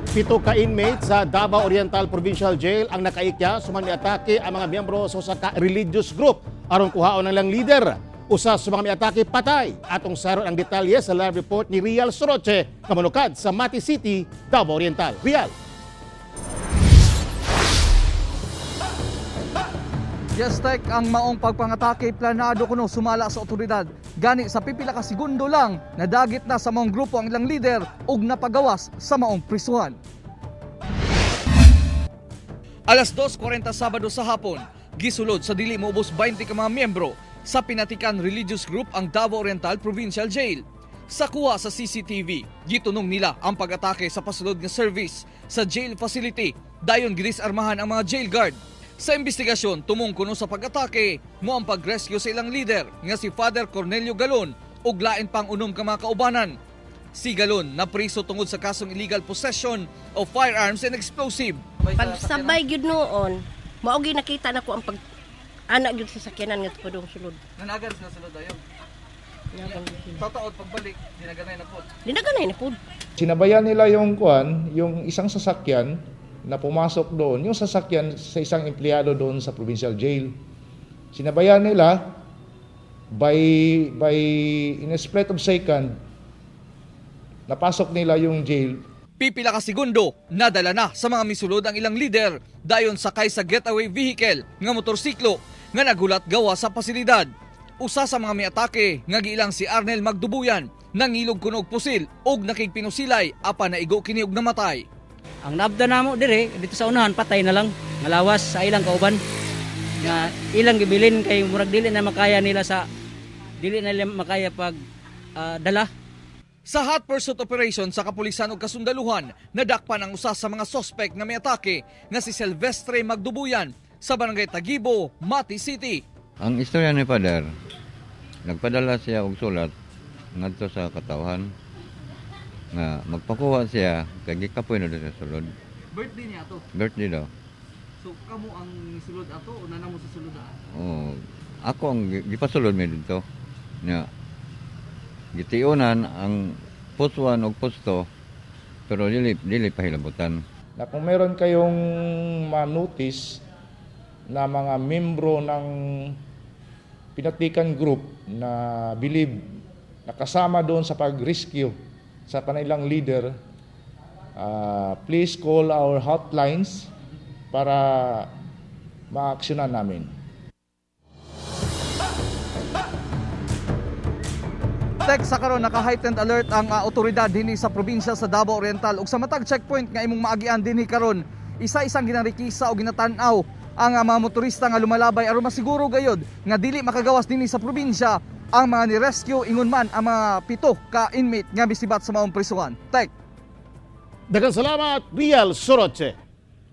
Pito ka inmate sa Davao Oriental Provincial Jail ang nakaikya sumang atake ang mga miyembro sa usa ka religious group aron kuhaon ng lang leader. Usa sa mga miatake patay. Atong saron ang detalye sa live report ni Rial Soroche kamanukad sa Mati City, Davao Oriental. Rial. Yes, Tek, ang maong pagpangatake planado kuno sumala sa otoridad. Gani sa pipila ka segundo lang, nadagit na sa maong grupo ang ilang leader ug napagawas sa maong prisuhan. Alas 2:40 Sabado sa hapon, gisulod sa dili moubos 20 ka mga miyembro sa pinatikan religious group ang Davao Oriental Provincial Jail. Sa kuha sa CCTV, gitunong nila ang pag-atake sa pasulod nga service sa jail facility. Dayon gidisarmahan ang mga jail guard. Sa investigasyon, tumong kuno sa pag-atake mo ang pag-rescue sa ilang leader nga si Father Cornelio Galon ug lain pang unom ka mga kaubanan. Si Galon napriso tungod sa kasong illegal possession of firearms and explosive. Pagsabay gyud noon, mao gyud nakita nako ang pag anak gyud sa sakyanan nga padung sulod. Nanagan sa sulod ayo. Tataod pagbalik, dinaganay na pod. Dinaganay na pod. Sinabayan nila yung yung isang sasakyan na pumasok doon, yung sasakyan sa isang empleyado doon sa provincial jail. Sinabayan nila by in a split of second, napasok nila yung jail. Pipila ka segundo, nadala na sa mga misulod ang ilang leader dayon sakay sa getaway vehicle nga motorsiklo nga nagulat gawa sa pasilidad. Usa sa mga miatake nga giilang si Arnel Magdubuyan nangilog kuno og pusil ug nakigpinusilay apan naigo kini og namatay. Ang nabda namo dire dito sa unahan patay na lang ngalawas sa ilang kauban nga ilang gibilin kay murag dili na makaya pag dala. Sa hot pursuit operation sa kapulisan ug kasundaluhan, nadakpan ang usa sa mga suspect nga miatake nga si Silvestre Magdubuyan sa barangay Tagibo, Mati City. Ang istorya ni Father, nagpadala siya og sulat ngadto sa katawhan nga magpakuha siya kay gikapoy na sa sulod. Birthday niya to. Birthday daw. So kamo ang sulod ato o nanamo sa sulod aan? Oh, ako ang gipasulod mi dito. Nya gitiunan ang post 1 ug post 2 pero dili pahilabutan. Na kung meron kayong ma-notice na mga membro ng pinatikan group na believe nakasama doon sa pag-rescue sa kanilang leader, please call our hotlines para ma-aksyonan namin. Tek, sa karon naka-heightened alert ang otoridad dinhi sa probinsya sa Davao Oriental ug sa matag checkpoint nga imong maagian dinhi karon, isa-isang ginarikisa o ginatan-aw ang mga motorista nga lumalabay aron masiguro gayud nga dili makagawas dinhi sa probinsya ang mga ni-rescue ingon man ang mga 7 ka inmate nga bisibat sa maong prisuhan. Tek. Daghang salamat, Rial Soroche.